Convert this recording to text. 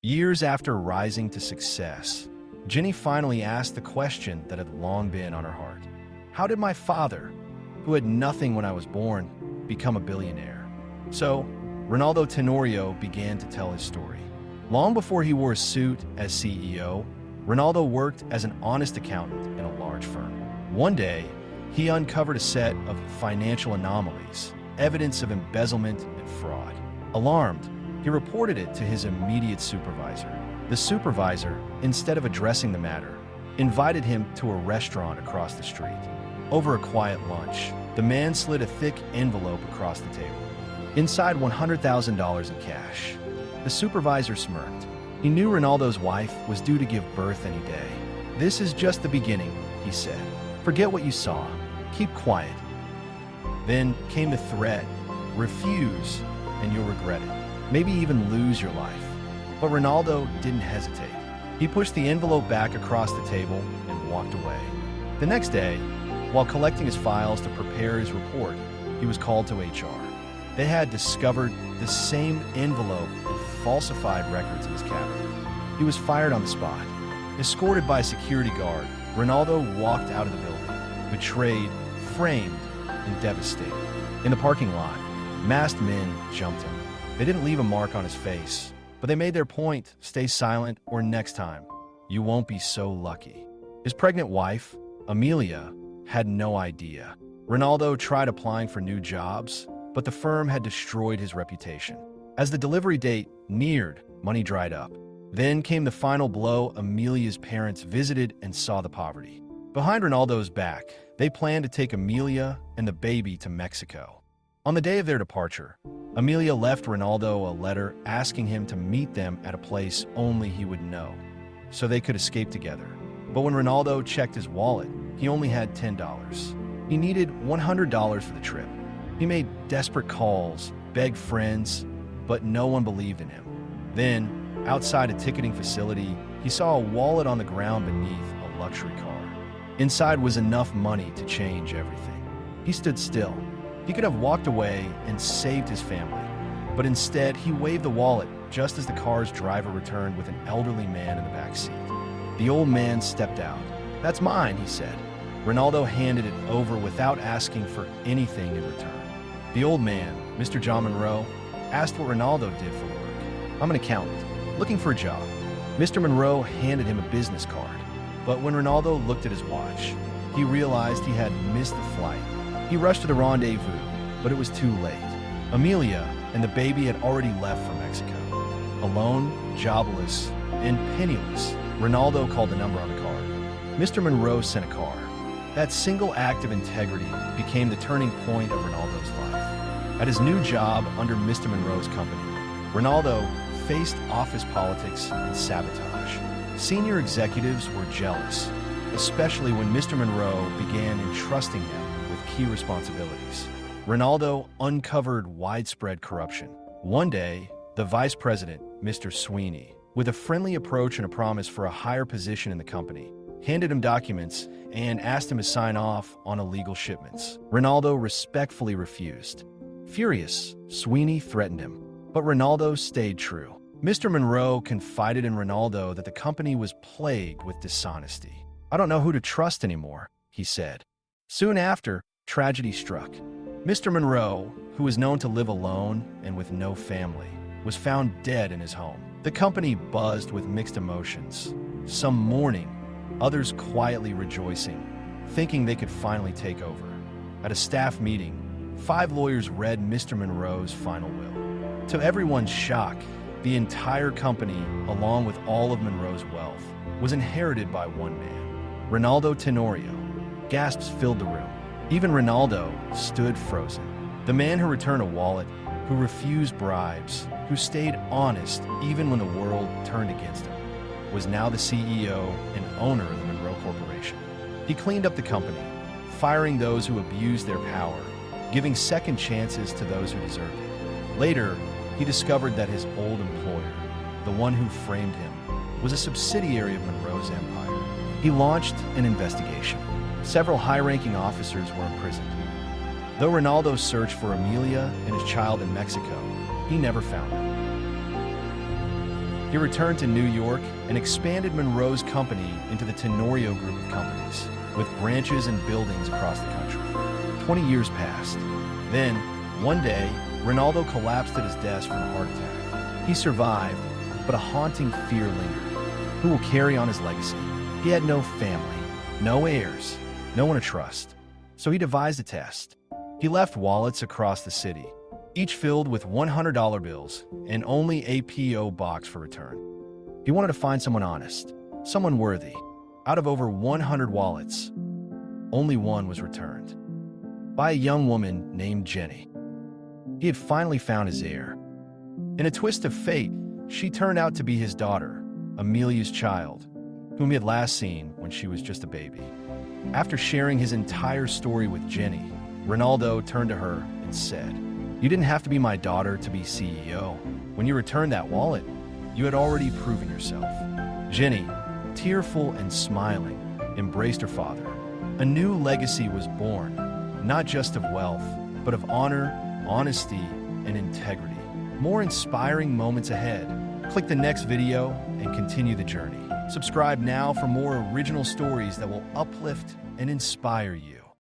Years after rising to success, Jenny finally asked the question that had long been on her heart. How did my father, who had nothing when I was born, become a billionaire? So, Ronaldo Tenorio began to tell his story. Long before he wore a suit as CEO, Ronaldo worked as an honest accountant in a large firm. One day, he uncovered a set of financial anomalies, evidence of embezzlement and fraud. Alarmed, he reported it to his immediate supervisor. The supervisor, instead of addressing the matter, invited him to a restaurant across the street. Over a quiet lunch, the man slid a thick envelope across the table. Inside $100,000 in cash. The supervisor smirked. He knew Ronaldo's wife was due to give birth any day. "This is just the beginning," he said. "Forget what you saw. Keep quiet." Then came the threat, "Refuse, and you'll regret it. Maybe even lose your life." But Ronaldo didn't hesitate. He pushed the envelope back across the table and walked away. The next day, while collecting his files to prepare his report, he was called to HR. They had discovered the same envelope and falsified records in his cabinet. He was fired on the spot. Escorted by a security guard, Ronaldo walked out of the building, betrayed, framed, and devastated. In the parking lot, masked men jumped him. They didn't leave a mark on his face, but they made their point: stay silent or next time, you won't be so lucky. His pregnant wife, Amelia, had no idea. Ronaldo tried applying for new jobs, but the firm had destroyed his reputation. As the delivery date neared, money dried up. Then came the final blow. Amelia's parents visited and saw the poverty. Behind Ronaldo's back, they planned to take Amelia and the baby to Mexico. On the day of their departure, Amelia left Ronaldo a letter asking him to meet them at a place only he would know, so they could escape together. But when Ronaldo checked his wallet, he only had $10. He needed $100 for the trip. He made desperate calls, begged friends, but no one believed in him. Then, outside a ticketing facility, he saw a wallet on the ground beneath a luxury car. Inside was enough money to change everything. He stood still. He could have walked away and saved his family, but instead he waved the wallet just as the car's driver returned with an elderly man in the back seat. The old man stepped out. "That's mine," he said. Ronaldo handed it over without asking for anything in return. The old man, Mr. John Monroe, asked what Ronaldo did for work. "I'm an accountant, looking for a job." Mr. Monroe handed him a business card, but when Ronaldo looked at his watch, he realized he had missed the flight. He rushed to the rendezvous, but it was too late. Amelia and the baby had already left for Mexico. Alone, jobless, and penniless, Ronaldo called the number on the card. Mr. Monroe sent a car. That single act of integrity became the turning point of Ronaldo's life. At his new job under Mr. Monroe's company, Ronaldo faced office politics and sabotage. Senior executives were jealous, especially when Mr. Monroe began entrusting him with key responsibilities. Ronaldo uncovered widespread corruption. One day, the vice president, Mr. Sweeney, with a friendly approach and a promise for a higher position in the company, handed him documents and asked him to sign off on illegal shipments. Ronaldo respectfully refused. Furious, Sweeney threatened him, but Ronaldo stayed true. Mr. Monroe confided in Ronaldo that the company was plagued with dishonesty. "I don't know who to trust anymore," he said. Soon after, tragedy struck. Mr. Monroe, who was known to live alone and with no family, was found dead in his home. The company buzzed with mixed emotions, some mourning, others quietly rejoicing, thinking they could finally take over. At a staff meeting, 5 lawyers read Mr. Monroe's final will. To everyone's shock, the entire company, along with all of Monroe's wealth, was inherited by one man, Ronaldo Tenorio. Gasps filled the room. Even Ronaldo stood frozen. The man who returned a wallet, who refused bribes, who stayed honest even when the world turned against him, was now the CEO and owner of the Monroe Corporation. He cleaned up the company, firing those who abused their power, giving second chances to those who deserved it. Later, he discovered that his old employer, the one who framed him, was a subsidiary of Monroe's empire. He launched an investigation. Several high-ranking officers were imprisoned. Though Ronaldo searched for Amelia and his child in Mexico, he never found them. He returned to New York and expanded Monroe's company into the Tenorio group of companies, with branches and buildings across the country. 20 years passed. Then, one day, Ronaldo collapsed at his desk from a heart attack. He survived, but a haunting fear lingered. Who will carry on his legacy? He had no family, no heirs, no one to trust. So he devised a test. He left wallets across the city, each filled with $100 bills and only a P.O. box for return. He wanted to find someone honest, someone worthy. Out of over 100 wallets, only one was returned, by a young woman named Jenny. He had finally found his heir. In a twist of fate, she turned out to be his daughter, Amelia's child, whom he had last seen when she was just a baby. After sharing his entire story with Jenny, Ronaldo turned to her and said, "You didn't have to be my daughter to be CEO. When you returned that wallet, you had already proven yourself." Jenny, tearful and smiling, embraced her father. A new legacy was born, not just of wealth, but of honor, honesty, and integrity. More inspiring moments ahead. Click the next video and continue the journey. Subscribe now for more original stories that will uplift and inspire you.